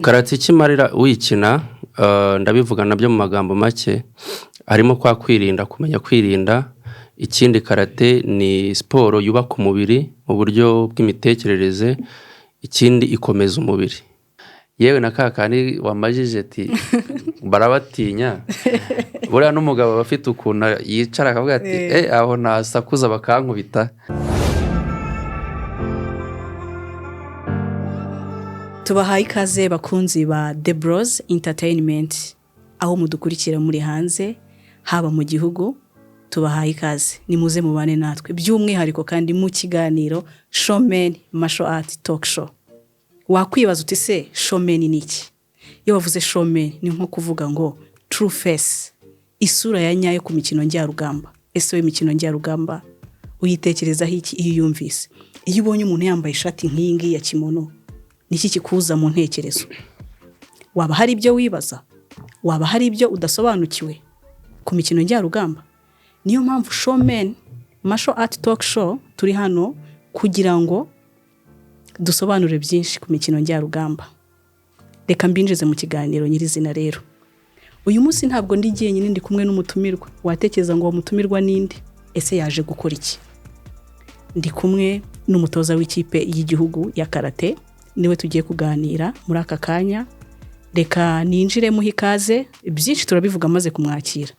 karate ikimarira uyikina ndabivuga nabyo mu magambo make harimo kwa kwirinda kumenya kwirinda. Ikindi karate ni siporo yubaka umubiri mu buryo bw'imitekerereze. Ikindi ikomeza umubiri. Yewe na kakani wamajije ati barabatinya buriya n'umugabo bafite ukuntu yicara akavuga ati aho nasakuza bakankubita. Tubahaye ikaze bakunzi ba The Bros Entertainment aho mudukurikira muri hanze haba mu gihugu. Tubahaye ikaze nimuze mubane natwe by'umwihariko kandi mu kiganiro Showman Martial Art Talk Show. Wakwibaza uti se showman ni iki? Iyo bavuze showman ni nko kuvuga ngo true face, isura ya nyayo ku mikino njyarugamba. Ese we imikino njyarugamba uyitekerezaho iki iyo yumvise? Iyo ubonye umuntu yambaye ishati nk'ingi ya kimono niki kikuza mu ntekerezo? Waba hari ibyo wibaza? Waba hari ibyo udasobanukiwe ku mikino njyarugamba? Niyo mpamvu Showman Martial Art Talk Show turi hano kugira ngo dusobanure byinshi ku mikino njyarugamba. Reka mbinjize mu kiganiro nyirizina rero. Uyu munsi ntabwo ndi jyenyine, ndi kumwe n'umutumirwa. Watekereza ngo umutumirwa ninde? Ese yaje gukora iki? Ndi kumwe n'umutoza w'ikipe y'igihugu ya karate, niwe tugiye kuganira muri aka kanya. Reka ninjire mu hikaze, byinshi turabivuga maze kumwakira.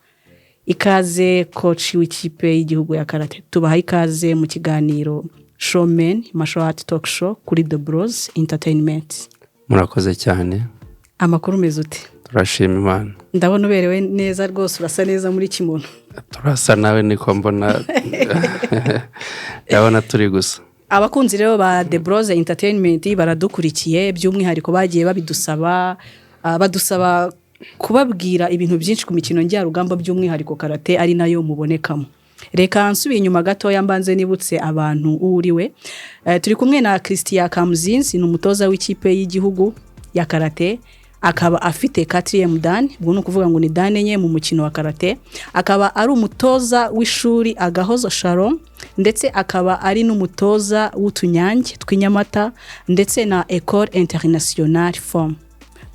Ikaze coach w'ikipe y'igihugu ya karate. Tubahaye ikaze mu kiganiro Showman Martial Art Talk Show kuri The Bros Entertainment. Murakoze cyane. Amakuru meze ute? Turashima Imana. Ndabona uberewe neza rwose, urasa neza muri kimono. Turasa nawe niko mbona. Ndabona turi gusa. Abakunzi rero ba The Bros Entertainment baradukurikiye by'umwihariko bagiye babidusaba badusaba kubabwira ibintu byinshi ku mikino njyarugamba by'umwihariko karate ari nayo mubonekamo. Reka nsubiye inyuma gato yambanze nibutse abantu uriwe. Turi kumwe na Christian Kamuzinzi, ni umutoza w'ikipe y'igihugu ya karate, akaba afite 4e dan, ubwo no kuvuga ngo ni dan enye mu mukino wa karate. Akaba ari umutoza w'ishuri Agahozo Sharon, ndetse akaba ari n'umutoza w'utunyange tw'inyamata ndetse na École Internationale Form.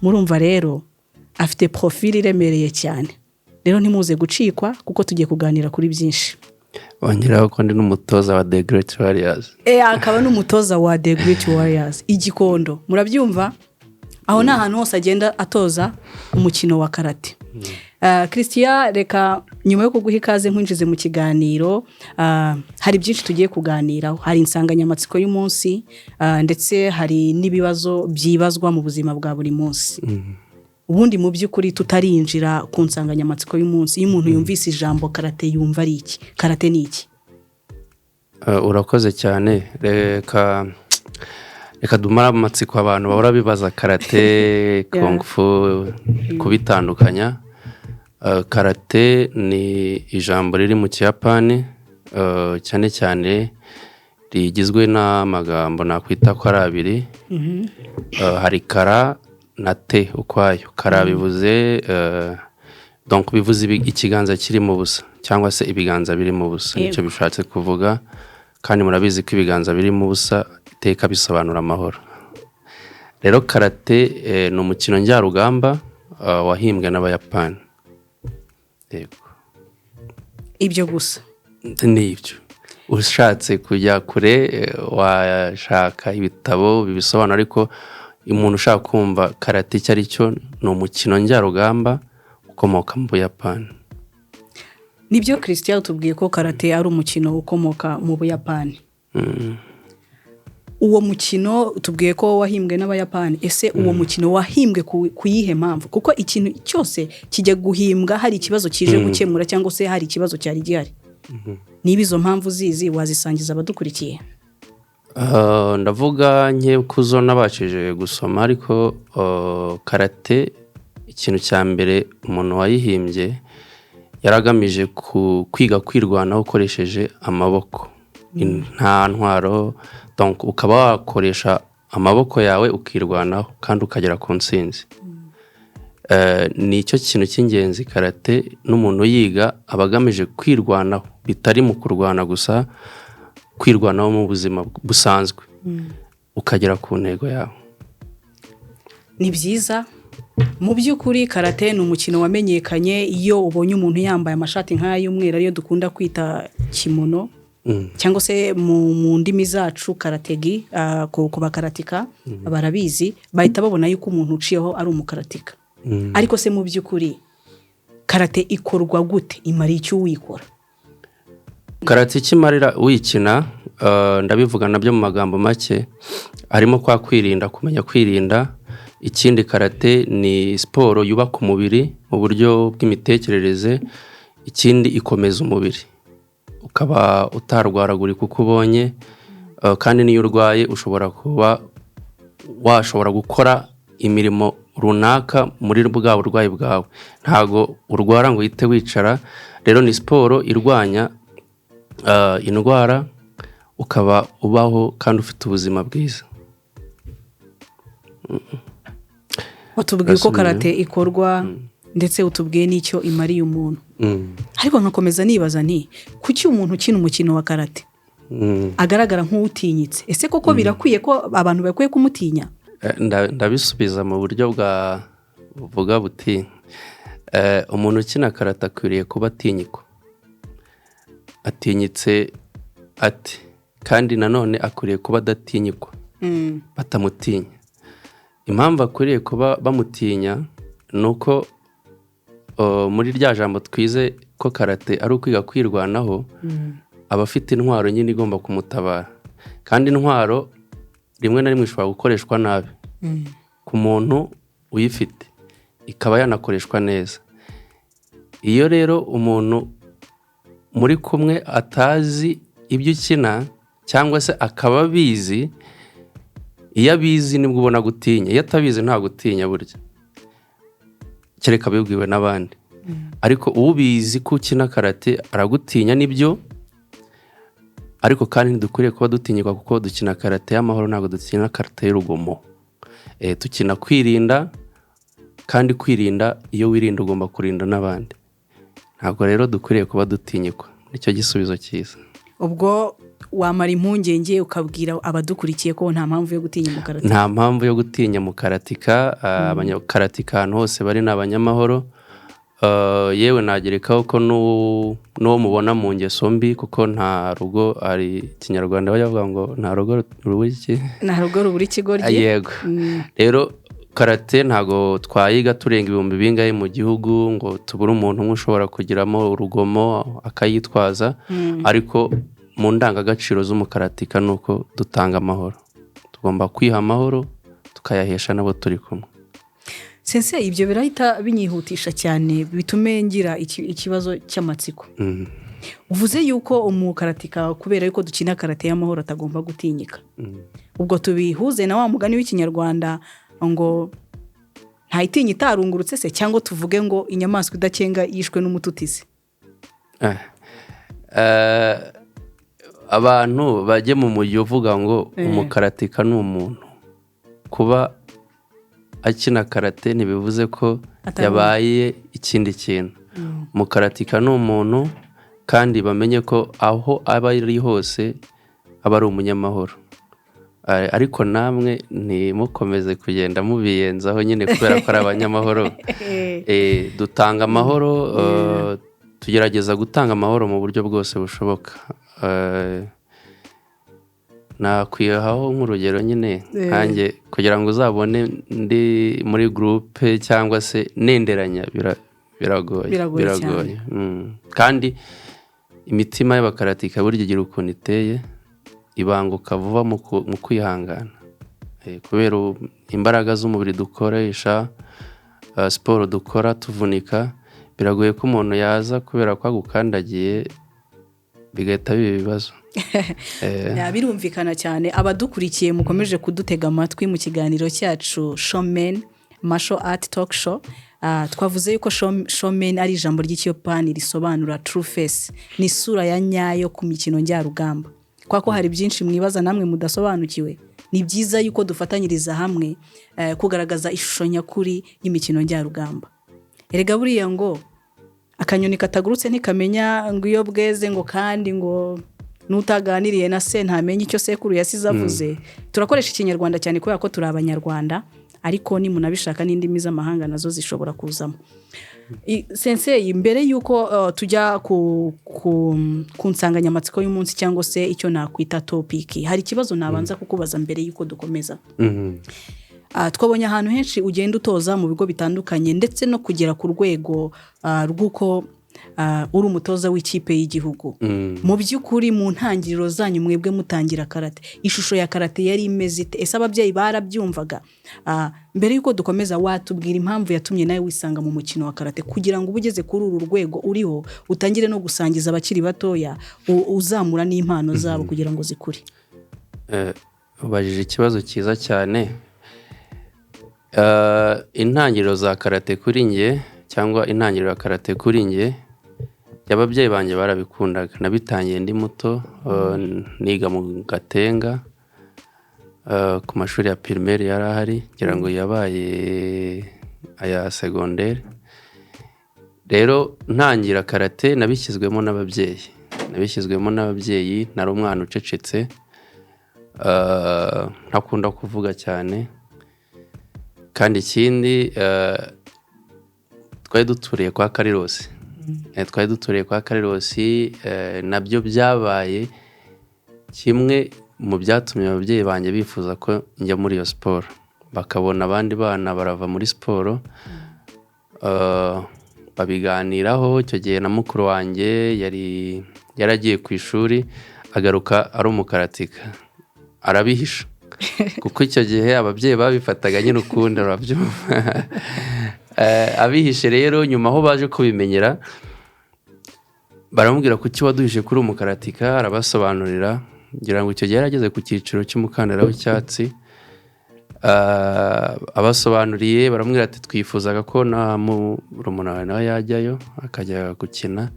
Murumva rero afite profil iremereye cyane. Rero ntimuze gucikwa kuko tugiye kuganira kuri byinshi. Wongeraho ko ndi n'umutoza wa The Great Warriors. Akaba n'umutoza wa The Great Warriors Igikondo. Murabyumva? Aho na ahantu hose agenda atoza umukino wa karate. Christian, reka nyuma yo kuguha ikaze nkwinjize mu kiganiro, hari byinshi tugiye kuganiraho. Hari insanganyamatsiko y'umunsi, ndetse hari n'ibibazo byibazwa mu buzima bwa buri munsi. Ubundi mu by'ukuri tutarinjira ku nsanganyamatsiko y'umunsi, iyo umuntu yumvise ijambo karate yumva ari iki? Karate ni iki? Urakoze cyane. Reka dumara amatsiko abantu bahora bibaza karate, kung fu, kubitandukanya. Karate ni ijambo riri mu Kiyapani, cyane cyane rigizwe n'amagambo nakwita ko ari abiri. Hari kara na te ukwayo. Kara bivuze donc bivuze ikiganza kiri mu busa cyangwa se ibiganza biri mu busa, nicyo bishatse kuvuga. Kandi murabizi ko ibiganza biri mu busa iteka bisobanura amahoro. Rero karate ni umukino njyarugamba wahimbwe n'Abayapani. Yego. Ibyo gusa ni ibyo. Ushatse kujya kure washaka ibitabo bibisobanura, ariko umuntu ushaka kumva karate icyo ari cyo ni umukino njyarugamba ukomoka mu Buyapani. Nibyo Christian tubwiye ko karate ari umukino ukomoka mu Buyapani. Uwo mukino tubwiye ko wahimbwe n'Abayapani. Ese uwo mukino wahimbwe kuyihe mpamvu? Kuko ikintu cyose kijya guhimbwa hari ikibazo kije gukemura cyangwa se hari ikibazo cyari gihari. Niba izo mpamvu zizi wazisangiza abadukurikiye. Ndavuga nke kuzo nabashije gusoma, ariko karate ikintu cya mbere umuntu wayihimbye yaragamije kwiga kwirwanaho ukoresheje amaboko. Nta ntwaro, donc ukaba wakoresha amaboko yawe ukirwanaho kandi ukagera ku ntsinzi. Nicyo kintu cy'ingenzi karate, n'umuntu yiga abagamije kwirwanaho, bitari mu kurwana gusa, kwirwanaho mu buzima busanzwe ukagera ku ntego yawe. ni byiza mu by'ukuri karate ni umukino wamenyekanye iyo ubonye umuntu yambaye amashati nk'ay'umweru ariyo dukunda kwita kimono cyangwa se mu ndimi zacu karategi ku bakaratika barabizi bahita babona yuko umuntu uciyeho ari umukaratika ariko se mu by'ukuri karate ikorwa gute imara icyo uyikora karate ikimarira uyikina ndabivuga nabyo mu magambo make harimo kwa kwirinda kumenya kwirinda ikindi karate ni siporo yubaka umubiri mu buryo bw'imitekerereze ikindi ikomeza umubiri ukaba utarwaragurika uko ubonye kandi niyo urwaye ushobora kuba washobora gukora imirimo runaka muri bwa burwayi bwawe ntago urwara ngo uhite wicara rero ni siporo irwanya indwara ukaba ubaho kandi ufite ubuzima bwiza watubwiye ko karate ikorwa ndetse utubwiye n'icyo imariye umuntu ariko nkakomeza nibaza nti kuki umuntu ukina umukino wa karate agaragara nk'utinyitse ese koko birakwiye ko abantu bakwiye kumutinya ndabisubiza mu buryo buvuga buti umuntu ukina karate akwiriye kuba atinyikwa atinyitse ati kandi nanone akwiriye kuba adatinyikwa batamutinya impamvu akwiriye kuba bamutinya ni uko muri rya jambo twize ko karate ari ukwiga kwirwanaho abafite intwaro nyine igomba kumutabara kandi intwaro rimwe na rimwe ishobora gukoreshwa nabi ku muntu uyifite ikaba yanakoreshwa neza iyo rero umuntu muri kumwe atazi ibyo ukina cyangwa se akaba abizi iyo abizi nibwo ubona gutinya iyo atabizi nta gutinya burya kereka bibwiwe n'abandi ariko ubizi ko ukina karate aragutinya nibyo ariko kandi ntidukwiriye kuba dutinyirwa kuko dukina karate y'amahoro ntabwo dukina karate y'urugomo dukina kwirinda kandi kwirinda iyo wirinda ugomba kurinda n'abandi ntabwo rero dukwiriye kuba dutinyirwa nicyo gisubizo cyiza ubwo wamara impungenge ukabwira abadukurikiye ko nta mpamvu yo gutinya mu karate nta mpamvu yo gutinya mu karatika abanyakaratika ahantu hose bari ni abanyamahoro yewe nagerekaho ko n'uwo mubona mu ngeso mbi kuko nta rugo ari ikinyarwanda bavuga ngo nta rugo rubura iki nta rugo rubura ikigoryi yego rero karate ntago twayiga turenga ibihumbi bingahe mu gihugu ngo tubure umuntu umwe ushobora kugiramo urugomo akayitwaza ariko mu ndangagaciro z'umukaratika ni uko dutanga amahoro tugomba kwiha amahoro tukayahesha n'abo turi kumwe sense ibyo birahita binyihutisha cyane bitume ngira ikibazo cy'amatsiko uvuze yuko umukaratika kubera yuko dukina karate y'amahoro atagomba gutinyika ubwo tubihuze na wa mugani w'ikinyarwanda ngo ntayitinya itarungurutse se cyangwa tuvuge ngo inyamaswa idakenga yishwe n'umututizi abantu bajye mu mujyi uvuga ngo umukaratika ni umuntu kuba akina karate ntibivuze ko yabaye ikindi kintu umukaratika ni umuntu kandi bamenye ko aho aba ari hose aba ari umunyamahoro ariko namwe ntimukomeze kugenda mubiyenzaho nyine kubera ko ari abanyamahoro dutanga amahoro tugerageza gutanga amahoro mu buryo bwose bushoboka nakwihaho nk'urugero nyine nkanjye kugira ngo uzabone ndi muri groupe cyangwa se nenderanya biragoye kandi imitima y'abakaratika burya igira ukuntu iteye ibanguka vuba mu kwihangana kubera imbaraga z'umubiri dukoresha siporo dukora tuvunika biragoye ko umuntu yaza kubera ko agukandagiye bigahita biba ibibazo birumvikana cyane abadukurikiye mukomeje kudutega amatwi mu kiganiro cyacu Showmen Martial Art Talk Show twavuze yuko Showmen ari ijambo ry'ikiyapani risobanura true face ni isura ya nyayo ku mikino njyarugamba kwako hari byinshi mwibaza namwe mudasobanukiwe ni byiza yuko dufatanyiriza hamwe kugaragaza ishusho nyakuri y'imikino njyarugamba erega buriya ngo akanyoni katagurutse ntikamenya ngo iyo bweze ngo kandi ngo nutaganiriye na se ntamenye icyo sekuru yasize avuze turakoresha ikinyarwanda cyane kubera ko turi abanyarwanda ariko nimunabishaka n'indimi z'amahanga nazo zishobora kuzamo. Sensei, mbere yuko tujya ku nsanganyamatsiko y'umunsi cyangwa se icyo nakwita topiki, hari ikibazo nabanza kukubaza mbere yuko dukomeza. Twabonye ahantu henshi ugenda utoza mu bigo bitandukanye ndetse no kugera ku rwego rw'uko uri umutoza w'ikipe y'igihugu. Mu by'ukuri mu ntangiriro zanyu mwebwe mutangira karate, ishusho ya karate yari imeze ite? Ese ababyeyi barabyumvaga? Mbere yuko dukomeza, watubwira impamvu yatumye nawe wisanga mu mukino wa karate kugira ngo ubugeze kuri uru rwego uriho utangire no gusangiza abakiri batoya, uzamura n'impano zabo kugira ngo zikure. Ubajije ikibazo cyiza cyane. Intangiriro za karate kuri nge cyangwa intangiriro ya karate kuri nge, ababyeyi banjye barabikundaga. Nabitangiye ndi muto, niga mu Gatenga, ku mashuri ya primaire yari ahari, ngira ngo yabaye aya secondaire. Rero ntangira karate nabishyizwemo n'ababyeyi. Nari umwana ucecetse, ntakunda kuvuga cyane, kandi ikindi twari duturiye kwa Karirosi. Nabyo byabaye kimwe mu byatumye ababyeyi banjye bifuza ko njya muri iyo siporo, bakabona abandi bana barava muri siporo, babiganiraho. Icyo gihe na mukuru wanjye yaragiye ku ishuri, agaruka ari umukaratika, arabihisha kuko icyo gihe ababyeyi babifataga nyine ukundi, urabyumva. Abihishe rero, nyuma aho baje kubimenyera baramubwira kuki waduhishe kuri umukaratika, arabasobanurira. Ngira ngo icyo gihe yarageze ku cyiciro cy'umukandara w'icyatsi, abasobanuriye baramubwira ati twifuzaga ko na murumuna wawe nawe yajyayo akajya gukina,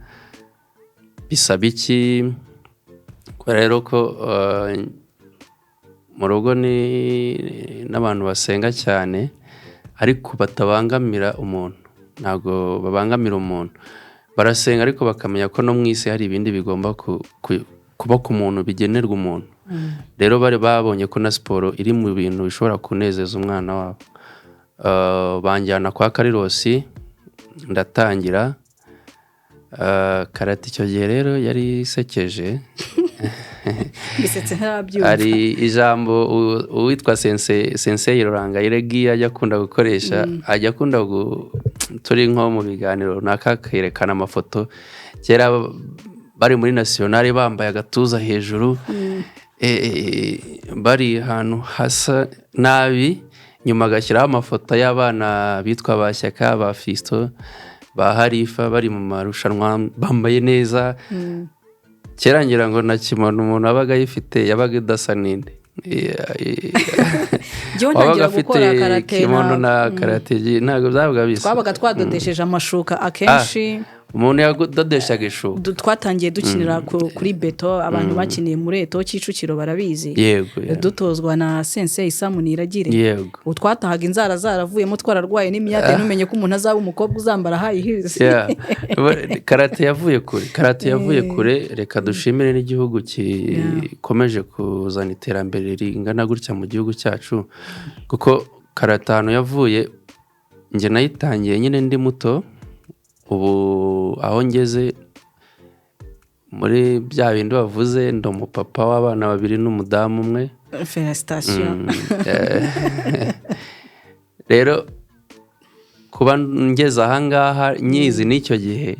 bisaba iki? Kubera rero ko mu rugo ni n'abantu basenga cyane, ariko batabangamira umuntu, ntabwo babangamira umuntu, barasenga ariko bakamenya ko no mu isi hari ibindi bigomba kuba ku muntu, bigenerwa umuntu. Rero bari babonye ko na siporo iri mu bintu bishobora kunezeza umwana wabo. Banjyana kwa Karirosi, ndatangira karate. Icyo gihe rero yari isekeje. Bisetse nk'ababyumva. Hari ijambo uwitwa Sensei Rurangayiregi ajya akunda gukoresha, ajya akunda turi nko mu biganiro runaka akerekana amafoto kera bari muri nationale bambaye agatuza hejuru, bari ahantu hasa nabi, nyuma agashyiraho amafoto y'abana bitwa ba Shyaka, ba Fisto, ba Harifa, bari mu marushanwa bambaye neza. Kera ngira ngo na kimono umuntu abaga yifite yabaga idasa n'indi. Wabaga afite kimono na karate ntabwo byabaga bisa. Twabaga twadodesheje amashuka akenshi. Umuntu yadodeshaga ishuka. Twatangiye dukinira kuri beto, abantu bakiniye muri Eto Kicukiro barabizi. Yego. Dutozwa na Sensei Samuniragire. Yego. Utwatahaga inzara zaravuyemo, twararwaye n'imyaka, ntumenye ko umuntu azaba umukobwa uzambara high heels. Karate yavuye kure. Reka dushimire n'igihugu gikomeje kuzana iterambere ringana gutya mu gihugu cyacu, kuko karate ahantu yavuye, njye nayitangiye nyine ndi muto. Ubu aho ngeze muri bya bindi bavuze, ndo umupapa w'abana 2 n'umudamu umwe. Felicitation. Rero kuba ngeze ahangaha nyizi n'icyo gihe,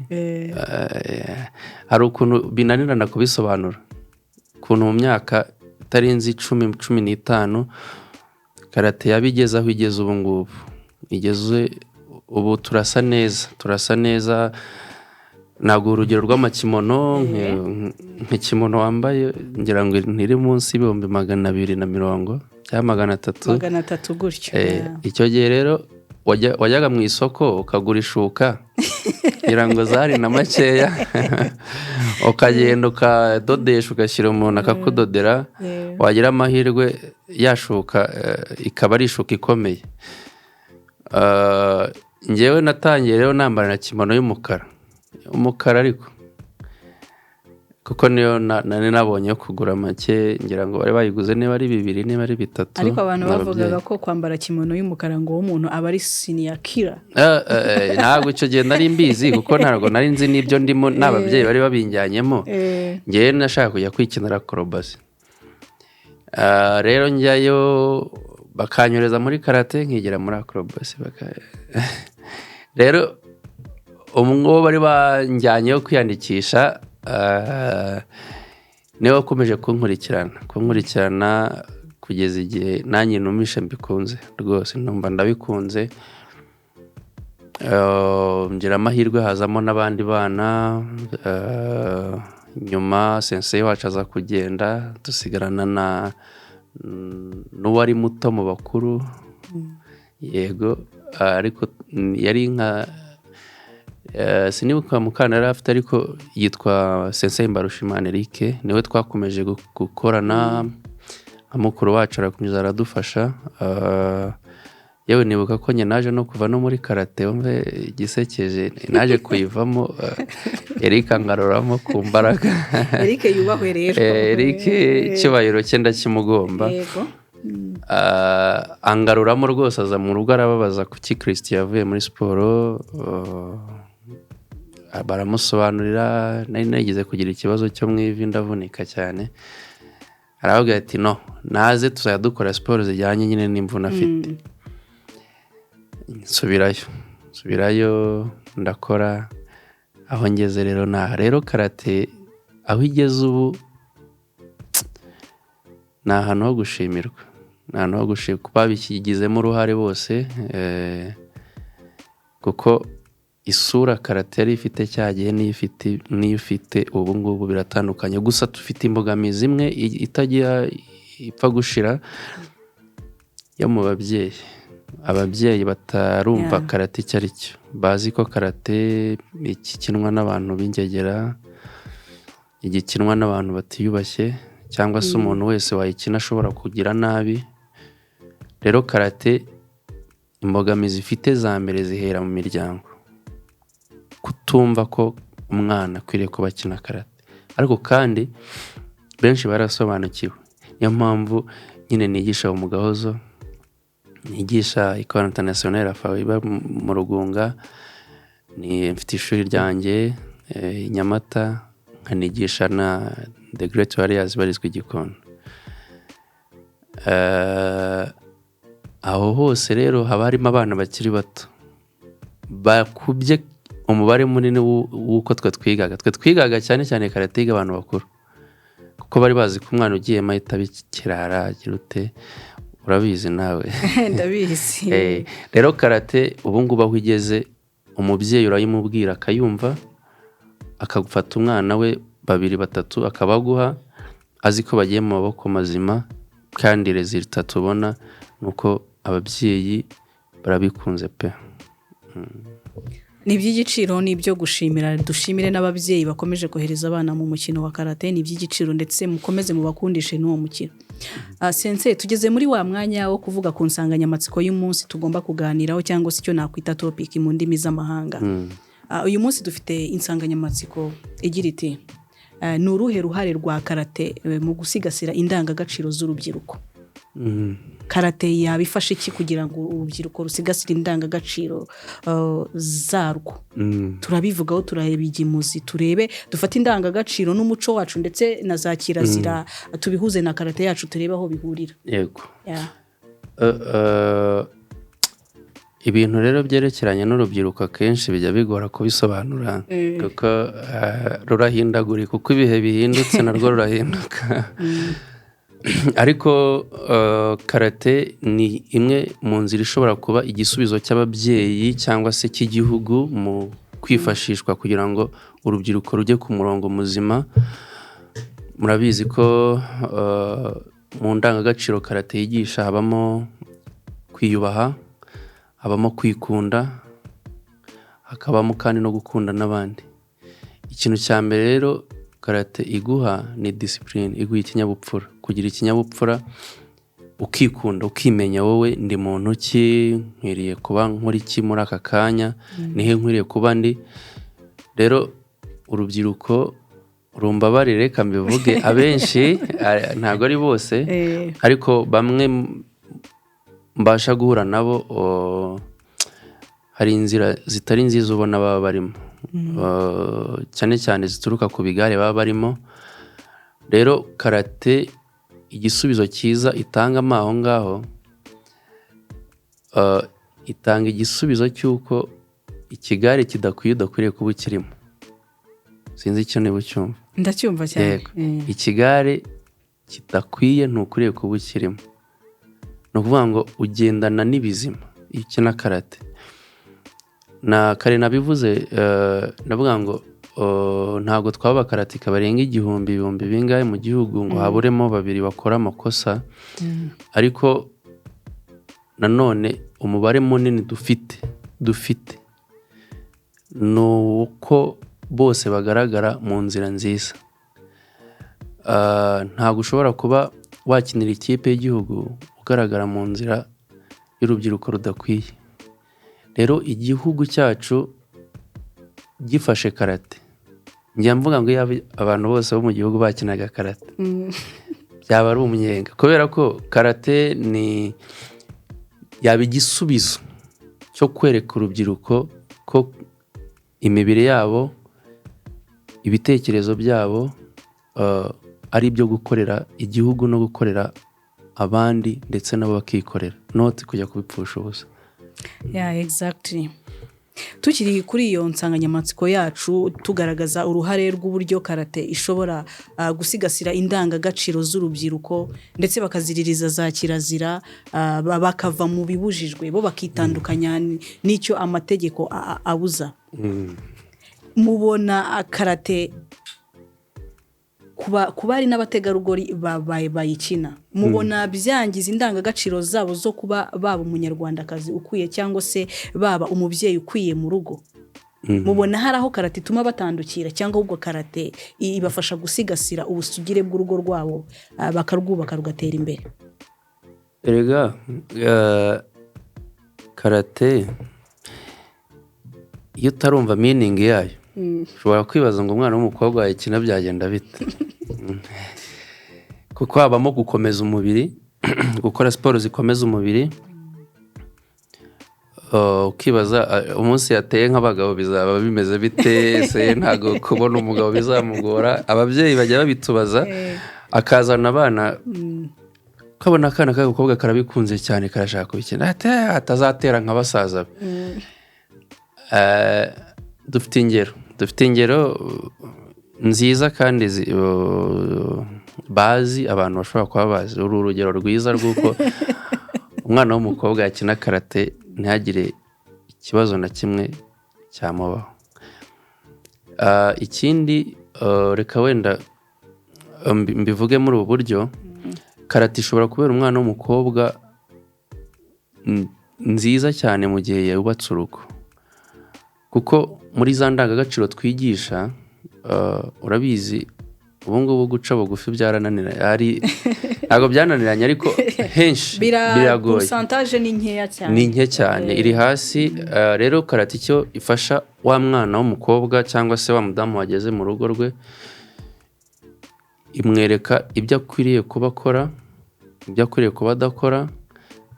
hari ukuntu binanirana kubisobanura, ukuntu mu myaka itarenze 10-15 karate yabigeze aho igeze ubu ngubu. Ubu turasa neza. Ntabwo urugero rw'amakimono nk'ikimono wambaye ngira ngo ntiri munsi y'ibihumbi 240 cyangwa 300 gutyo. Icyo gihe rero wajyaga mu isoko ukagura ishuka ngira ngo zari na makeya, ukagenda ukadodesha ugashyira umuntu akakudodera, wagira amahirwe yashuka ikaba ari ishuka ikomeye. Njyewe natangiye rero nambara na kimono y'umukara ariko kuko niyo nari nabonye yo kugura make ngira ngo bari bayiguze niba ari 2 niba ari 3. ariko abantu bavugaga ko kwambara kimono y'umukara ngo umuntu aba ari senior killer. Ntabwo icyo gihe nari mbizi kuko ntabwo nari nzi n'ibyo ndimo n'ababyeyi bari babinjyanyemo. Ngewe nashaka kujya kwikinira acrobacy. Rero njyayo bakanyureza muri karate nkigira muri acrobacy rero umwe bari banjyanyeyo kwiyandikisha niwe wakomeje kunkurikirana kugeza igihe nanjye numisha mbikunze rwose, numva ndabikunze. Ngira amahirwe hazamo n'abandi bana, nyuma sensei wacu aza kugenda dusigarana n'uwari muto mu bakuru. Yego, ariko yari nka sinibuka mukana yari afite, ariko yitwa Sensei Mbarushimana Eric, niwe twakomeje gukorana. Amukuru wacu arakomeza aradufasha. Yewe nibuka ko naje no kuva no muri karate, umve gisekeje naje kuyivamo. Eric angaruramo ku mbaraga. Eric yubahwe rero. Eric cyubahiro cye ndakimugomba. Yego. Angaruramo rwose, aza mu rugo arababaza kuki Christian yavuye muri siporo. Baramusobanurira, nari nagize kugira ikibazo cyo mu ivi ndavunika cyane. Aravuga ati no, naze tuzajya dukora siporo zijyanye nyine n'imvune afite. Subirayo ndakora. Aho ngeze rero rero karate aho igeze ubu ni ahantu ho gushimirwa, kuba bikigizemo uruhare bose, kuko isura karate yari ifite cyagiye niyo ifite ubu ngubu biratandukanye. Gusa dufite imbogamizi imwe itagira ipfa gushira yo mu ababyeyi batarumva karate icyo ari cyo. Bazi ko karate ikinwa n'abantu b'ingegera, igikinwa n'abantu batiyubashye, cyangwa se umuntu wese wayikina ashobora kugira nabi. Rero karate imbogamizi ifite za mbere zihera mu miryango, kutumva ko umwana akwiriye kuba akina karate. Ariko kandi benshi barasobanukiwe, niyo mpamvu nyine nigisha mu Gahozo, nigisha Ecole Internationale iba mu Rugunga, mfite ishuri ryanjye i Nyamata, nkanigisha na The Great Warriors barizwa i Gikondo. Aho hose rero haba harimo abana bakiri bato bakubye umubare munini w'uko twigaga cyane cyane karate y'abantu bakuru, kuko bari bazi ko umwana ugiye mahita bikirara agira ute, urabizi nawe. Ndabizi. Rero karate ubu ngubu aho igeze, umubyeyi urayimubwira akayumva, akagufata umwana we 2-3 akabaguha, azi ko bagiye mu maboko mazima, kandi resultat tubona nuko ababyeyi barabikunze pe. Ni iby'igiciro, ni ibyo gushimira. Dushimire n'ababyeyi bakomeje kohereza abana mu mukino wa karate, ni iby'igiciro, ndetse mukomeze mubakundishe n'uwo mukino. Sensei, tugeze muri wa mwanya wo kuvuga ku nsanganyamatsiko y'umunsi tugomba kuganiraho, cyangwa se icyo nakwita topic mu ndimi z'amahanga. Uyu munsi dufite insanganyamatsiko igira iti ni uruhe ruhare rwa karate mu gusigasira indangagaciro z'urubyiruko? Karate yabifasha iki kugira ngo urubyiruko rusigasire indangagaciro zarwo? Turabivugaho, turabigimuzi, turebe, dufate indangagaciro n'umuco wacu ndetse na za kirazira, tubihuze na karate yacu, turebe aho bihurira. Yego. Ibintu rero byerekeranye n'urubyiruko akenshi bijya bigora kubisobanura, kuko rurahindagurika, kuko ibihe bihindutse narwo rurahinduka. Ariko karate ni imwe mu nzira ishobora kuba igisubizo cy'ababyeyi cyangwa se cy'igihugu mu kwifashishwa kugira ngo urubyiruko rujye ku murongo muzima. Murabizi ko mu ndangagaciro karate yigisha habamo kwiyubaha, habamo kwikunda, hakabamo kandi no gukunda n'abandi. Ikintu cya mbere rero karate iguha ni discipline, iguha ikinyabupfura, kugira ikinyabupfura, ukikunda, ukimenya wowe ndi muntu ki, nkwiriye kuba nkuri ki muri aka kanya, nihe nkwiriye kuba ndi. Rero urubyiruko urumbabarire reka mbivuge abenshi ntabwo ari bose ariko bamwe mbasha guhura nabo hari inzira zitari nziza ubona baba barimo cyane cyane zituruka ku bigare baba barimo. Rero karate igisubizo cyiza itanga aho ngaho itanga igisubizo cy'uko ikigare kidakwiye udakwiriye kuba ukirimo. Sinzi icyo niba ucyumva. Ndacyumva cyane. Ikigare kidakwiye ntukwiriye kuba ukirimo. Ni ukuvuga ngo ugendana n'ibizima iyo ukina karate. Na kare nabivuze ndavuga ngo ntabwo twaba karatika barenga ibihumbi bingahe mu gihugu ngo haburemo babiri bakora amakosa, ariko nanone umubare munini dufite ni uko bose bagaragara mu nzira nziza. Ntabwo ushobora kuba wakinira ikipe y'igihugu ugaragara mu nzira y'urubyiruko rudakwiye. Rero igihugu cyacu gifashe karate, njya mvuga ngo abantu bose bo mu gihugu bakinaga karate byaba ari umunyenga, kubera ko karate ni yaba igisubizo cyo kwereka urubyiruko ko imibiri yabo, ibitekerezo byabo ari ibyo gukorera igihugu no gukorera abandi ndetse nabo bakikorera, not kujya kubipfusha ubusa. Yeah, exactly. Tukiri kuri iyo nsanganyamatsiko yacu tugaragaza uruhare rw'uburyo karate ishobora gusigasira indangagaciro z'urubyiruko ndetse bakaziririza za kirazira, bakava mu bibujijwe bo bakitandukanya n'icyo amategeko abuza. Mubona karate kuba ari n'abategarugori bayikina, mubona byangiza indangagaciro zabo zo kuba baba umunyarwandakazi ukwiye cyangwa se baba umubyeyi ukwiye mu rugo? Mubona hari aho karate ituma batandukira cyangwa ahubwo karate ibafasha gusigasira ubusugire bw'urugo rwabo bakarwubaka rugatera imbere? Erega karate iyo utarumva meaning yayo ushobora kwibaza ngo umwana w'umukobwa wayikina byagenda bite. Kuko habamo gukomeza umubiri, gukora siporo zikomeza umubiri. Ukibaza umunsi yateye nk'abagabo bizaba bimeze bite? Se ntago kubona umugabo bizamugora. Ababyeyi bajya babitubaza, akazana abana ukabona akana k'agakobwa karabikunze cyane karashaka kubikina, atazatera nk'abasaza be. Dufite ingero nziza kandi bazi abantu bashobora kuba bazi. Uru urugero rwiza rw'uko umwana w'umukobwa yakina karate ntihagire ikibazo na kimwe cyamubaho. Ikindi reka wenda mbivuge muri ubu buryo, karate ishobora kubera umwana w'umukobwa nziza cyane mu gihe yubatse urugo, kuko muri za ndangagaciro twigisha urabizi ubu ngubu guca bugufi byarananiranye, ntabwo byananiranye ariko henshi biragoye, percentage ni nkeya cyane, ni nke cyane, iri hasi. Rero karate icyo ifasha wa mwana w'umukobwa cyangwa se wa mudamu wageze mu rugo rwe, imwereka ibyo akwiriye kuba akora, ibyo akwiriye kuba adakora,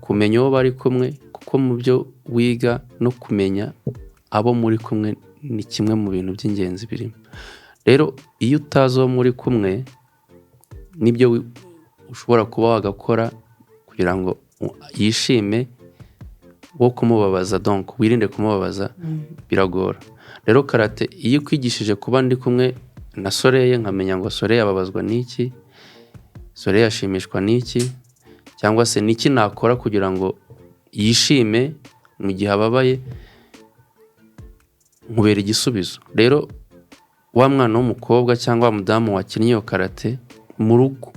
kumenya uwo bari kumwe, kuko mu byo wiga no kumenya abo muri kumwe ni kimwe mu bintu by'ingenzi birimo. Rero iyo utazi uwo muri kumwe nibyo ushobora kuba wagakora kugira ngo yishime, wo kumubabaza, donc wirinde kumubabaza biragora. Rero karate iyo kwigishije kuba ndi kumwe na Soreye, nkamenya ngo Soreye ababazwa n'iki, Soreye ashimishwa n'iki, cyangwa se n'iki nakora kugira ngo yishime mu gihe ababaye, nkubera igisubizo. Rero wa mwana w'umukobwa cyangwa wa mudamu wakinnye iyo karate mu rugo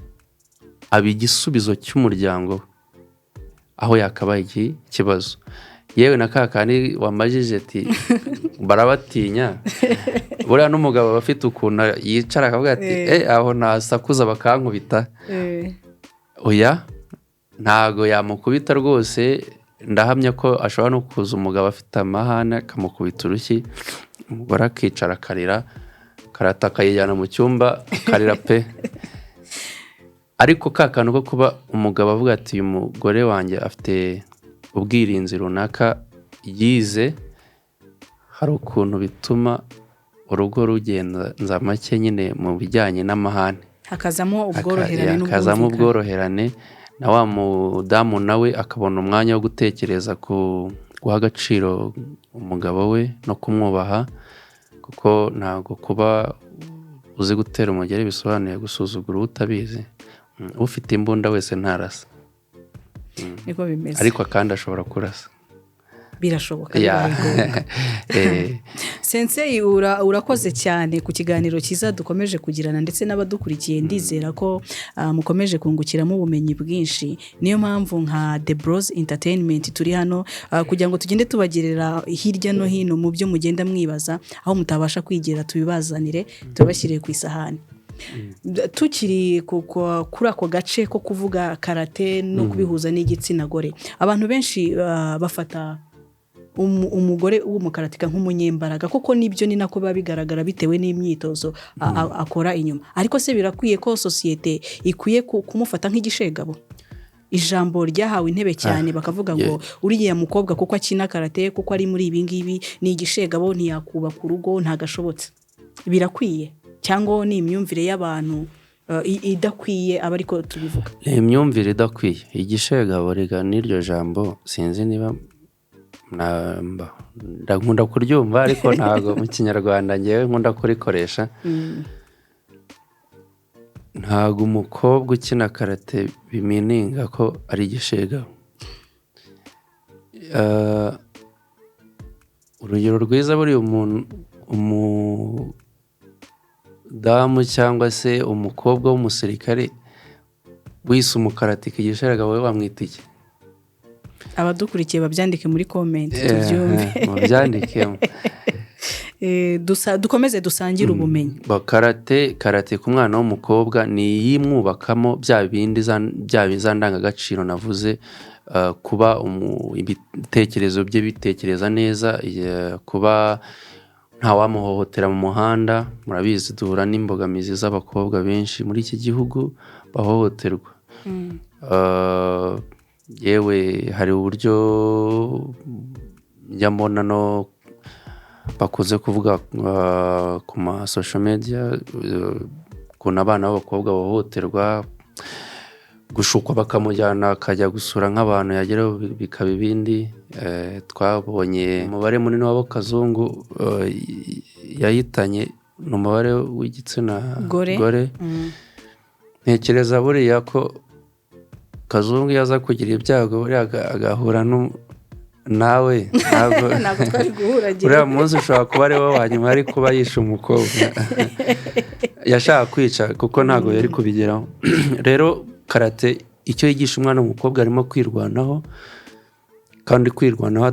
aba igisubizo cy'umuryango aho yakabaye iki kibazo. Yewe na kakandi wamajije ati barabatinya, buriya n'umugabo aba afite ukuntu yicara akavuga ati aho nasakuza bakankubita. Oya, ntago yamukubita rwose. Ndahamya ko ashobora no kuza umugabo afite amahane akamukubita urushyi, umugore akicara akarira, karata akayijyana mu cyumba karira pe. Ariko ka kantu ko kuba umugabo avuga ati uyu mugore wanjye afite ubwirinzi runaka yize, hari ukuntu bituma urugo rugenda nza make nyine mu bijyanye n'amahane, hakazamo ubworoherane na wa mudamu nawe akabona umwanya wo gutekereza ku guha agaciro umugabo we no kumwubaha, kuko ntabwo kuba uzi gutera umugeri bisobanuye gusuzugura utabizi. Ufite imbunda wese ntarasa, niko bimeze, ariko kandi ashobora kurasa, birashoboka. Sensei, urakoze cyane ku kiganiro cyiza dukomeje kugirana ndetse n'abadukurikiye. Ndizera ko mukomeje kungukiramo ubumenyi bwinshi. Niyo mpamvu nka The Bros Entertainment turi hano kugira ngo tugende tubagerera hirya no hino mu byo mugenda mwibaza, aho mutabasha kwigera tubibazanire tubashyiriye ku isahani. Tukiri kuri ako gace ko kuvuga karate no kubihuza n'igitsina gore, abantu benshi bafata umugore w'umukaratika nk'umunyembaraga, kuko nibyo ni nako biba bigaragara bitewe n'imyitozo akora inyuma. Ariko se birakwiye ko sosiyete ikwiye kumufata nk'igishegabo? Ijambo ryahawe intebe cyane, bakavuga ngo uriya mukobwa kuko akina karate, kuko ari muri ibi ngibi ni igishegabo, ntiyakubaka urugo, ntagashobotse. Birakwiye cyangwa ni imyumvire y'abantu idakwiye aba ariko tubivuga? Ni imyumvire idakwiye. Igishegabo rega n'iryo jambo sinzi niba nkunda kuryumva, ariko ntabwo mu kinyarwanda ngewe nkunda kurikoresha. Ntabwo umukobwa ukina karate bimininga ko ari igishegabo. Urugero rwiza buri umudamu cyangwa se umukobwa w'umusirikare wise umukaratika igishegabo, we wamwita iki? Abadukurikiye babyandike muri comment tubyumve. Mubyandikemo. Dukomeze dusangire ubumenyi. Karate ku mwana w'umukobwa ni yimwubakamo bya bindi za ndangagaciro navuze, kuba ibitekerezo bye bitekereza neza, kuba ntawamuhohotera mu muhanda. Murabizi duhura n'imbogamizi z'abakobwa benshi muri iki gihugu bahohoterwa. Yewe hari uburyo njya mbona no bakunze kuvuga ku ma social media, ukuntu abana b'abakobwa bahohoterwa, gushukwa bakamujyana akajya gusura nk'abantu yageraho bikaba ibindi. Twabonye umubare munini w'abakazungu yahitanye ni umubare w'igitsina gore. Ntekereza buriya ko kazungu yaza kugira ibyago agahura nawe, ntabwo twari guhura. uriya munsi ushobora kuba ari wowe wanyuma ari kuba yishe umukobwa yashaka kwica, kuko ntabwo yari kubigeraho. Rero karate icyo yigisha umwana w'umukobwa harimo kwirwanaho, kandi kwirwanaho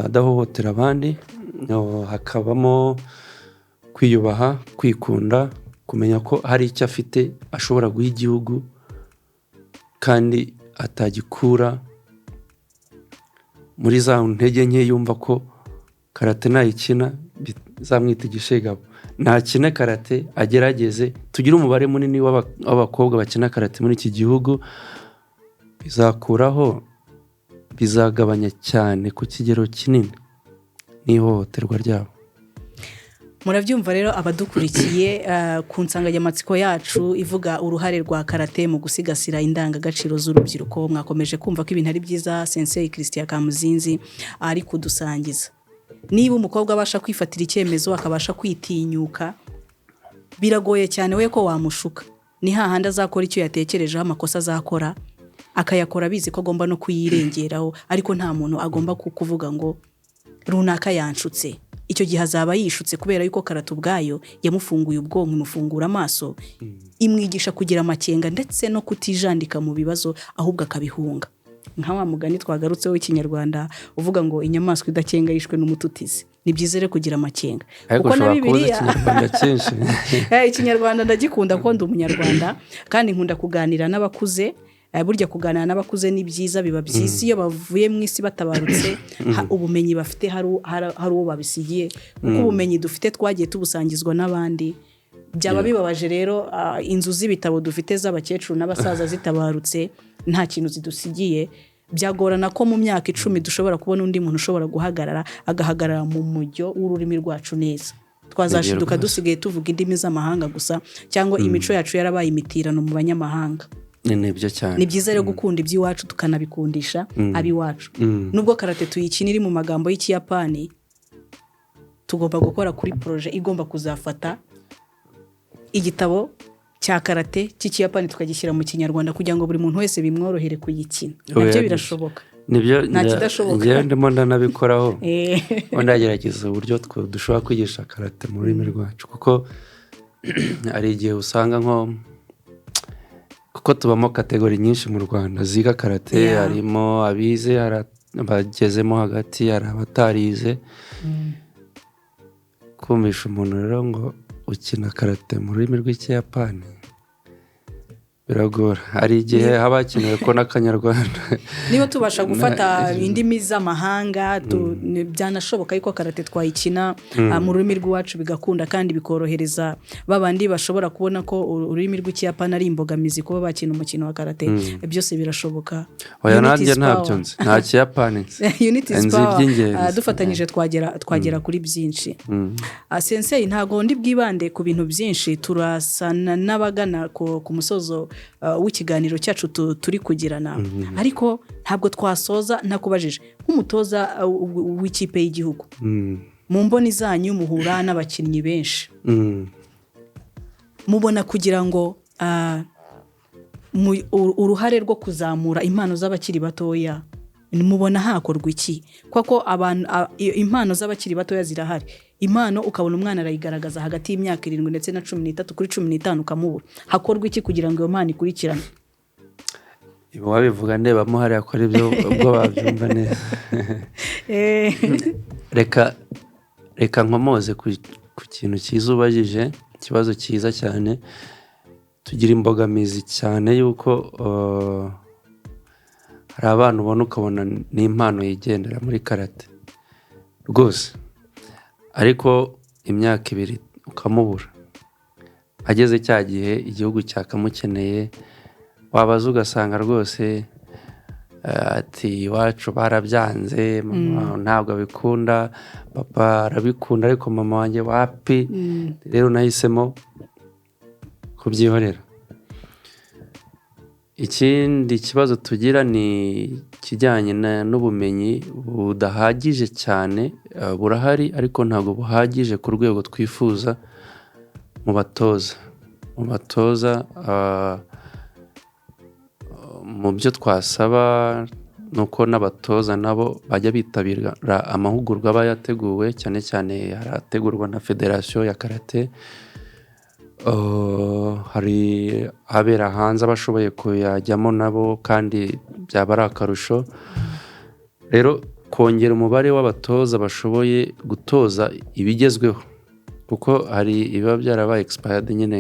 adahohotera abandi. Hakabamo kwiyubaha, kwikunda, kumenya ko hari icyo afite ashobora guha igihugu kandi atagikura muri za ntege nke, yumva ko karate nayikina bizamwita igishegabo. Nakine karate, agerageze. Tugire umubare munini w'abakobwa bakina karate muri iki gihugu, bizakuraho, bizagabanya cyane ku kigero kinini n'ihohoterwa ryabo. Murabyumva rero abadukurikiye ku nsanganyamatsiko yacu ivuga uruhare rwa karate mu gusigasira indangagaciro z'urubyiruko. Mwakomeje kumva ko ibintu ari byiza Sensei Christian Kamuzinzi ari kudusangiza. Niba umukobwa abasha kwifatira icyemezo, akabasha kwitinyuka, biragoye cyane we ko wamushuka. Ni hahandi azakora icyo yatekerejeho, amakosa azakora akayakora bizi ko agomba no kuyirengeraho, ariko nta muntu agomba kukuvuga ngo runaka yanshutse. Icyo gihe azaba yishutse, kubera yuko karate ubwayo yamufunguye ubwonko, imufungura amaso, imwigisha kugira amakenga ndetse no kutijandika mu bibazo, ahubwo akabihunga. Nka wa mugani twagarutseho w'ikinyarwanda uvuga ngo inyamaswa idakenga yishwe n'umututizi. Ni byiza rero kugira amakenga, kuko na Bibiliya ikinyarwanda ndagikunda ko ndi umunyarwanda, kandi nkunda kuganira n'abakuze. Burya kuganira n'abakuze ni byiza, biba byiza iyo bavuye mu isi batabarutse, ubumenyi bafite hari uwo babisigiye, kuko ubumenyi dufite twagiye tubusangizwa n'abandi byaba bibabaje rero inzu z'ibitabo dufite z'abakecuru n'abasaza zitabarutse nta kintu zidusigiye. Byagorana ko mu myaka 10 dushobora kubona undi muntu ushobora agahagarara mu mujyo w'ururimi rwacu neza. Twazashiduka dusigaye tuvuga indimi z'amahanga gusa cyangwa imico yacu yarabaye imitirano mu banyamahanga. Nibyo cyane. Ni byiza rero gukunda iby'iwacu tukanabikundisha abiwacu. Nubwo karate tuyikina iri mu magambo y'Ikiyapani, tugomba gukora kuri projet igomba kuzafata igitabo cya karate cy'Ikiyapani tukagishyira mu Kinyarwanda kugira ngo buri muntu wese bimworohere kuyikina. Nabyo birashoboka. Nibyo ngiye ndimo ndanabikoraho. Ndagerageza uburyo dushobora kwigisha karate mu rurimi rwacu kuko ari igihe usanga kuko tubamo kategori nyinshi mu Rwanda ziga karate, harimo abize, abagezemo hagati, hari abatarize. Kumvisha umuntu rero ngo ukina karate mu rurimi rw'Ikiyapani biragora. Hari igihe haba hakenewe ko n'Akanyarwanda niba tubasha gufata indimi z'amahanga byanashoboka yuko karate twayikina mu rurimi rw'iwacu bigakunda kandi bikorohereza babandi bashobora kubona ko ururimi rw'Ikiyapani ari imbogamizi kuba bakina umukino wa karate. Byose birashoboka. Oya nanjye ntabyo nzi, nta Kiyapani Unity is power. Dufatanyije twagera kuri byinshi. Sensei ntago ndi bwibande ku bintu byinshi, turasana n'abagana ku musozo w'ikiganiro cyacu turi kugirana. Ariko ntabwo twasoza ntakubajije nk'umutoza w'ikipe y'igihugu. Mu mboni zanyu muhura n'abakinnyi benshi. Mubona kugira ngo uruhare rwo kuzamura impano z'abakiri batoya mubona hakorwa iki? Kuko impano z'abakiri batoya zirahari. Impano ukabona umwana arayigaragaza hagati y'imyaka 7 ndetse na 13 kuri 15 ukamubura. Hakorwa iki kugira ngo iyo mpano ikurikirane? Ibo wabivuga ndebamo hari akora ibyo ubwo babyumva neza. Reka nkomoze ku kintu cyizubajije, ikibazo cyiza cyane. Tugira imbogamizi cyane yuko hari abantu ubona ukabona n'impano yigendera muri karate rwose, ariko imyaka 2 ukamubura. Ageze cya gihe igihugu cyakamukeneye, wabaza ugasanga rwose ati iwacu barabyanze, mama ntabwo abikunda, papa arabikunda ariko mama wanjye wapi. Rero nahisemo kubyihorera. Ikindi kibazo tugira ni kijyanye n'ubumenyi budahagije cyane. Burahari ariko ntabwo buhagije ku rwego twifuza mu batoza. Mu byo twasaba nuko n'abatoza nabo bajya bitabira amahugurwa aba yateguwe, cyane cyane harategurwa na Federation ya Karate. Hari abera hanze abashoboye kuyajyamo nabo kandi byaba ari akarusho. Rero kongera umubare w'abatoza bashoboye gutoza ibigezweho, kuko hari ibiba byarabaye expired nyine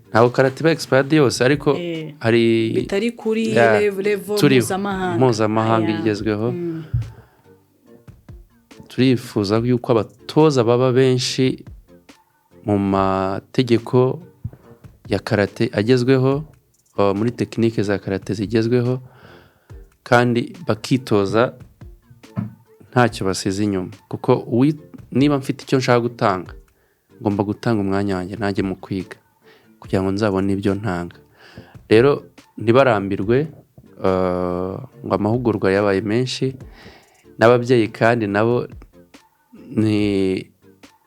ntago karate iba expired yose, ariko hari bitari kuri level mpuzamahanga igezweho. Turifuza yuko abatoza baba benshi mu mategeko ya karate agezweho, muri tekinike za karate zigezweho, kandi bakitoza ntacyo basize inyuma. Kuko niba mfite icyo nshaka gutanga, ngomba gutanga umwanya wanjye nanjye mu kwiga kugira ngo nzabone ibyo ntanga. Rero ntibarambirwe ngo amahugurwa yabaye menshi, n'ababyeyi kandi nabo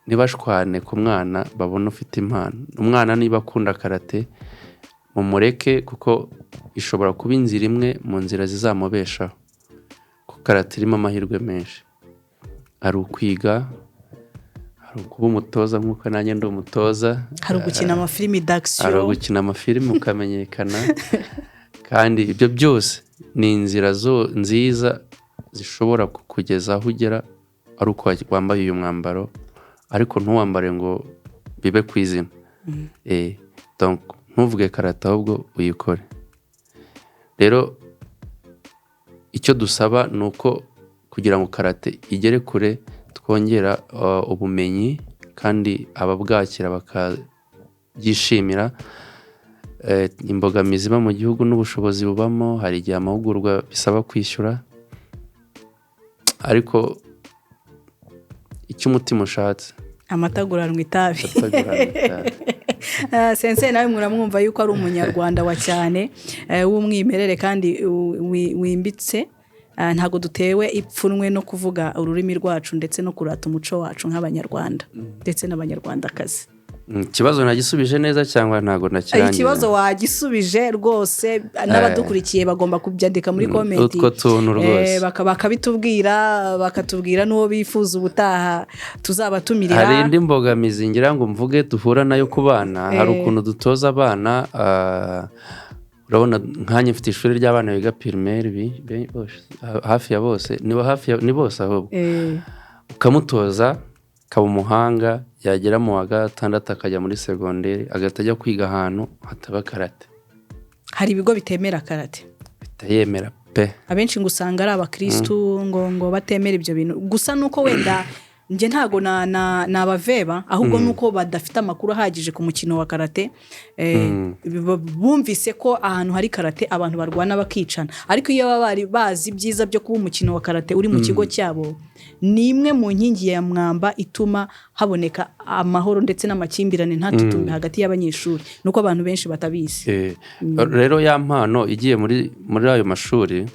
ntibashwane ku mwana babona ufite impano. Umwana niba akunda karate mumureke, kuko ishobora kuba inzira imwe mu nzira zizamubeshaho. Kuko karate irimo amahirwe menshi. Hari ukwiga, hari kuba umutoza nk'uko nanjye ndi umutoza, hari gukina amafilimi d'action, hari gukina amafilimi ukamenyekana. Kandi ibyo byose ni inzira nziza zishobora kukugeza aho ugera, ari uko wambaye uyu mwambaro, ariko ntuwambare ngo bibe kwizina. Donc ntuvuge karate ahubwo uyikore. Rero icyo dusaba nuko kugira ngo karate igere kure twongera ubumenyi kandi ababwakira bakabyishimira. Imbogamizi iba mu gihugu n'ubushobozi bubamo, hari igihe amahugurwa bisaba kwishyura, ariko icyo umutima ushatse amataguranwa itabi. Sensei nawe muramwumva yuko ari umunyarwanda wa cyane w'umwimerere kandi wimbitse. Ntago dutewe ipfunwe no kuvuga ururimi rwacu ndetse no kurata umuco wacu nk'abanyarwanda ndetse n'abanyarwandakazi. Ikibazo nagisubije neza cyangwa ntago nakirangiza? Ikibazo wagisubije rwose, n'abadukurikiye bagomba kubyandika muri comment. Utwo tuntu rwose bakabitubwira, bakatubwira n'uwo bifuza ubutaha tuzabatumirira. Hari indi mbogamizi ngira ngo mvuge duhura nayo ku bana. Hari ukuntu dutoza abana, urabona nkanye mfite ishuri ry'abana biga primaire hafi ya bose, ni bose ahubwo. Ukamutoza kaba umuhanga, yagera mu wa gatandatu akajya muri segonderi, agahita ajya kwiga ahantu hataba karate. Hari ibigo bitemera karate, bitayemera pe. Abenshi ngo usanga ari abakristu ngo batemera ibyo bintu. Gusa nuko wenda nje ntago nabaveba, ahubwo nuko badafite amakuru ahagije ku mukino wa karate. Bumvise ko ahantu hari karate abantu barwana bakicana, ariko iyo bari bazi byiza byo kuba umukino wa karate uri mu kigo cyabo, ni imwe mu nkingi ya mwamba ituma haboneka amahoro ndetse n'amakimbirane ntatutume hagati y'abanyeshuri, nuko abantu benshi batabizi. Rero ya mpano igiye muri ayo mashuri,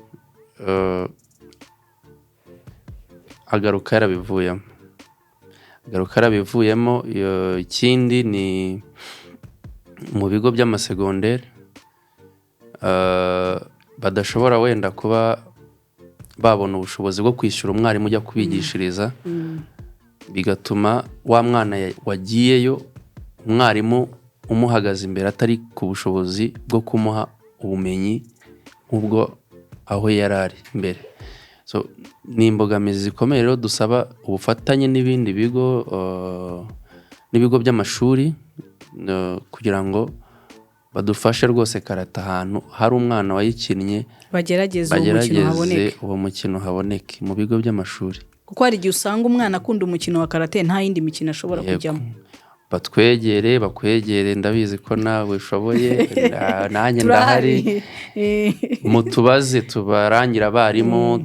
agaruka yarabivuyemo. Ikindi ni mu bigo by'amasegonderi badashobora wenda kuba babona ubushobozi bwo kwishyura umwarimu ujya kubigishiriza, bigatuma wa mwana wagiyeyo umwarimu umuhagaze imbere atari ku bushobozi bwo kumuha ubumenyi nk'ubwo aho yari ari mbere. So ni imbogamizi zikomeye rero dusaba ubufatanye n'ibindi bigo n'ibigo by'amashuri kugira ngo badufashe rwose karate ahantu hari umwana wayikinnye, bagerageze uwo mukino haboneke mu bigo by'amashuri. Kuko hari igihe usanga umwana akunda umukino wa karate nta yindi mikino ashobora kujyamo. Bakwegere ndabizi ko nawe ushoboye, nanjye ndahari. Mutubaze tubarangira abarimu,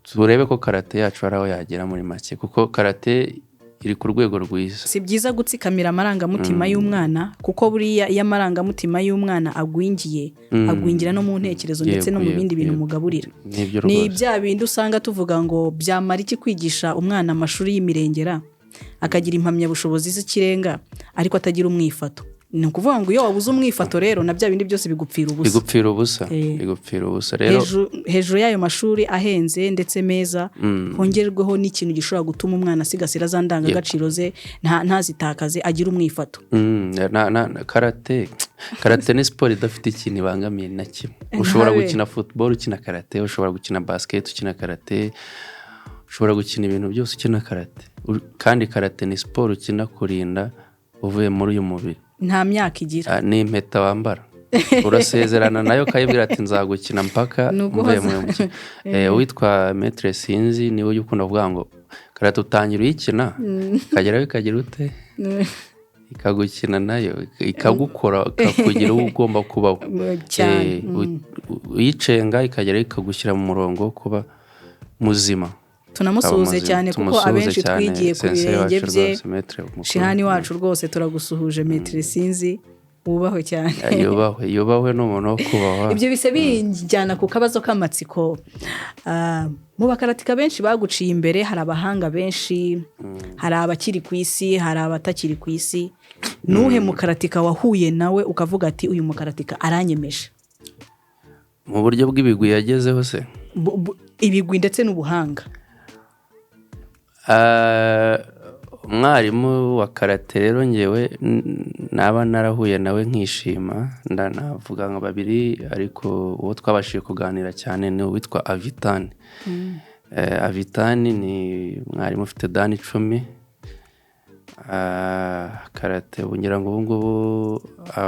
turebe ko karate yacu ari aho yagera muri make, kuko karate iri ku rwego rwiza. Si byiza gutsikamira amarangamutima y'umwana, kuko buriya iyo amarangamutima y'umwana agwingira no mu ntekerezo ndetse no mu bindi bintu mugaburira. Ni bya bindi usanga tuvuga ngo byamara iki kwigisha umwana amashuri y'imirengera akagira impamyabushobozi z'ikirenga ariko atagira umwifato. Ni ukuvuga ngo iyo wabuze umwifato rero na bya bindi byose bigupfira ubusa. Rero hejuru y'ayo mashuri ahenze ndetse meza, hongerweho n'ikintu gishobora gutuma umwana asigasira za ndangagaciro ze, ntazitakaze, agira umwifato. Karate ni siporo idafite ikintu ibangamiye na kimwe. Ushobora gukina football ukina karate, ushobora gukina basket ukina karate, ushobora gukina ibintu byose ukina karate. Kandi karate ni siporo ukina kurinda uvuye muri uyu mubiri. Nta myaka igira. Ni impeta wambara. Urasezerana nayo kayibwira ati nzagukina mpaka mvuye mu mukino. Witwa Maître Sinzi niwe ukunda kuvuga ngo karate utangira uyikina, kageraho ikagira ute? Ikagukina nayo, ikagukora, ikakugira uwo ugomba kubaho. Uyicenga ikageraho ikagushyira mu murongo kuba muzima. Tunamusuhuze cyane kuko abenshi twigiye ku birenge bye. Shihani wacu rwose turagusuhuje Maître Sinzi, wubahwe cyane. Yubahwe n'umuntu wo kubahwa. Ibyo bise bijyana ku kabazo k'amatsiko. Mu bakaratika benshi baguciye imbere, hari abahanga benshi, hari abakiri ku isi, hari abatakiri ku isi. Nuhe mukaratika wahuye nawe ukavuga ati uyu mukaratika aranyemeje? Mu buryo bw'ibigwi yagezeho se? Ibigwi ndetse n'ubuhanga. Umwarimu wa karate rero ngewe naba narahuye nawe nkishima, ndanavuga nka babiri, ariko uwo twabashije kuganira cyane ni uwitwa Avitani. Avitani ni mwarimu ufite dani 10. Karate ngira ngo ubu ngubu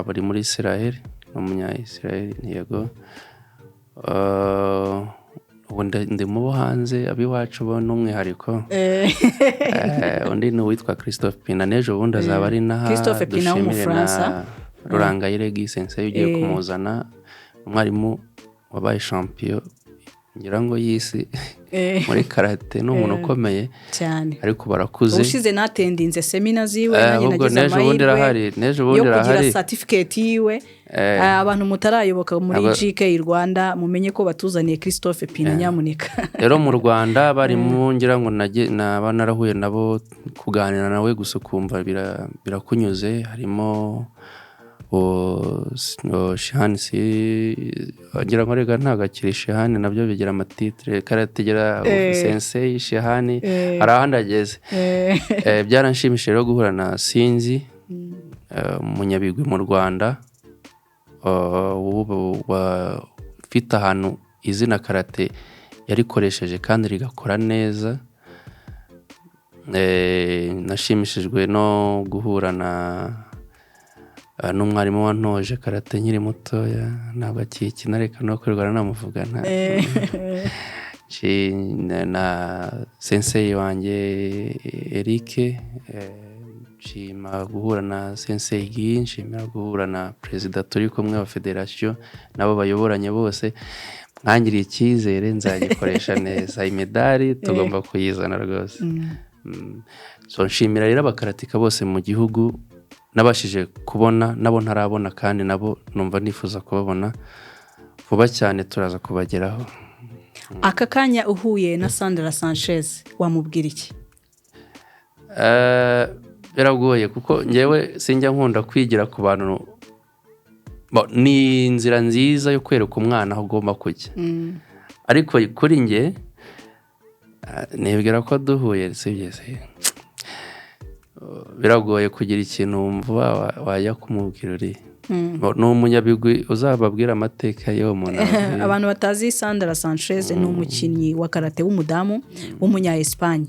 ari muri Israel, n'umunya Israel. Yego. ubu ndi mu bo hanze abiwacu bo n'umwihariko undi ni uwitwa Christophe Pina n'ejo bundi azaba ari naha Christophe Pina w'umufaransa Rurangayire Guy Sensei ugiye kumuzana umwarimu wabaye champion ngira ngo y'isi muri karate n'umuntu ukomeye cyane ariko barakuze ushize natendinze semina ziwe nanjye nagize amahirwe nejo bundi rahari certificate yiwe abantu mutarayoboka muri GK Rwanda mumenye ko batuzaniye Christophe Pina nyamuneka rero mu Rwanda bari mu ngira ngo naba narahuye nabo kuganira nawe gusa kumva birakunyuze harimo Shihani ngira ngo rega ntagakiri Shihani nabyo bigira amatitre karategera Sensei Shihani hari ahandi ageze byaranshimishije rero guhura na Sinzi umunyabigwi mu Rwanda wafite ahantu izina karate yarikoresheje kandi rigakora neza nashimishijwe no guhura n'umwarimu wantoje karate nkiri mutoya ntabwo akikina reka no kwirwara namuvugana na sensei wanjye Eric nshima guhura na sensei Guy nshimira guhura na perezida turi kumwe wa federation nabo bayoboranye bose mwangiriye icyizere nzagikoresha neza imidari tugomba kuyizana rwose so nshimira rero abakaratika bose mu gihugu nabashije kubona nabo ntarabona kandi nabo numva nifuza kubabona vuba cyane turaza kubageraho. Aka kanya uhuye na Sandra Sanchez wamubwira iki? Biragoye kuko ngewe sinjya nkunda kwigira ku bantu ni inzira nziza yo kwereka umwana aho ugomba kujya ariko kuri nge nibwira ko duhuye sibye biragoye kugira ikintu wumva wajya kumubwira uri ni umunyabigwi uzababwira amateka yo umuntu abantu batazi Sandra Sanchez ni umukinnyi wa karate w'umudamu w'umunya Espagne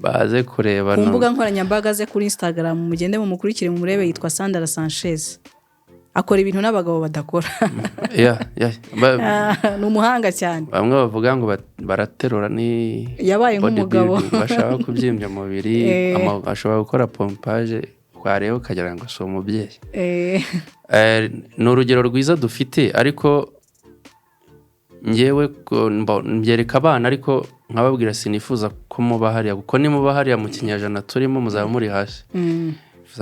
baze kureba ku mbuga nkoranyambaga ze kuri Instagram mugende mumukurikire murebe yitwa Sandra Sanchez akora ibintu n'abagabo badakora ni umuhanga cyane bamwe bavuga ngo baraterura ni yabaye nk'umugabo bashaka kubyimbya umubiri ashobora gukora pompage twareba ukagira ngo so umubyeyi ni urugero rwiza dufite ariko ngewe mbyereka abana ariko nkababwira sinifuza ko muba hariya kuko nimuba hariya mu kinyajana turimo muzaba muri hasi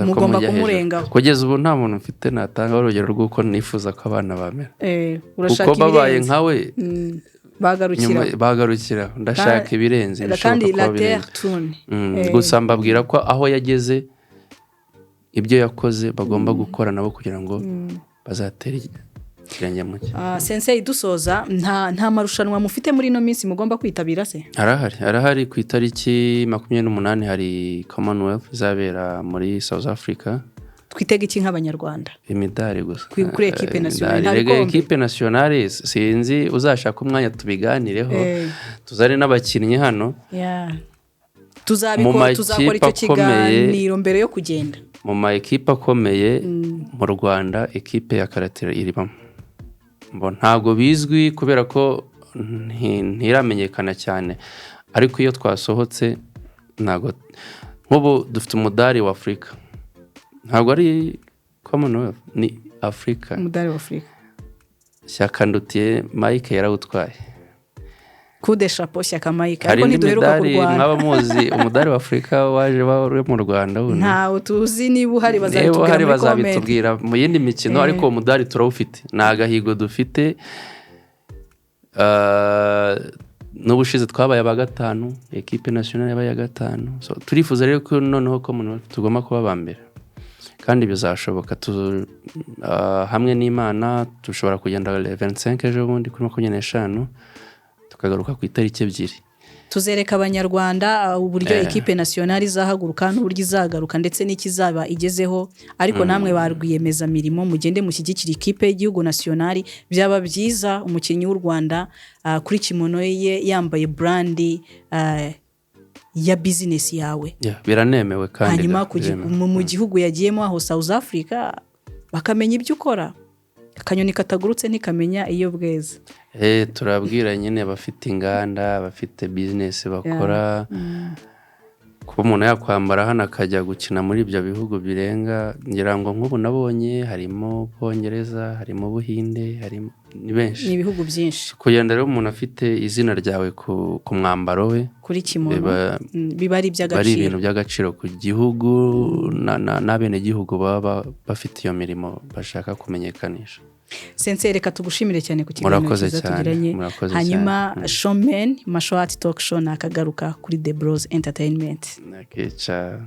mugomba kumurengaho kugeza ubu nta muntu mfite natanga urugero rw'uko nifuza ko abana bamera urashaka kuko babaye nkawe bagarukira ndashaka ibirenze kandi la terre tourne gusa mbabwira ko aho yageze ibyo yakoze bagomba gukora nabo kugira ngo bazatere kirenge muke sensei dusoza nta marushanwa mufite muri no minsi mugomba kwitabira se arahari ku itariki 28 hari Commonwealth izabera muri South Africa twitega iki nk'abanyarwanda imidari gusa kuri equipe nationale equipe nationale sinzi uzashaka umwanya tubiganireho tuzari n'abakinnyi hano tuzakora icyo kiganiro mbere yo kugenda mu ma equipe akomeye mu Rwanda equipe ya karate iribamo ntabwo bizwi kubera ko ntiramenyekana cyane ariko iyo twasohotse ntabwo nk'ubu dufite umudari wa Afrika ntabwo ari Commonwealth ni Afrika umudari wa Afrika Shyaka Ndutiye Mike yarawutwaye kude chapeau Shyaka Mike ariko ntiduheruka kurwana nk'aba muzi umudari wa Afrika waje bari mu Rwanda ubu ntawe tuzi niba uhari bazabitubwira mu yindi mikino ariko umudari turawufite nagahigo dufite n'ubushize twabaye aba gatanu equipe nationale yabaye gatanu so turifuza rero ko noneho ko tugomba kuba bambere kandi bizashoboka hamwe n'Imana dushobora kugenda 25 ejo bundi kuri 25 tukagaruka ku itariki 2 tuzereka abanyarwanda uburyo equipe nationale izahaguruka n'uburyo izagaruka ndetse n'ikizaba igezeho ariko namwe barwiyemeza mirimo mugende mushyigikira equipe y'igihugu nationale byaba byiza umukinnyi w'u Rwanda kuri kimono ye yambaye brand ya business yawe biranemewe kandi hanyuma mu gihugu yagiyemo aho South Africa bakamenya ibyo ukora akanyoni katagurutse ntikamenya iyo bweze. Turabwira nyine abafite inganda, abafite business bakora, kuba umuntu yakwambara hano akajya gukina muri ibyo bihugu birenga, ngira ngo nk'ubu nabonye harimo Bwongereza, harimo Buhinde, harimo ni benshi, ni ibihugu byinshi. kugenda rero umuntu afite izina ryawe ku mwambaro we kuri kimono biba ari ibintu by'agaciro ku gihugu n'abenegihugu baba bafite iyo mirimo bashaka kumenyekanisha. Sensei, reka tugushimire cyane ku kiganiro cyiza tugiranye. Hanyuma Showman Masho Art Talk Show nakagaruka kuri The Bros Entertainment. Ciao.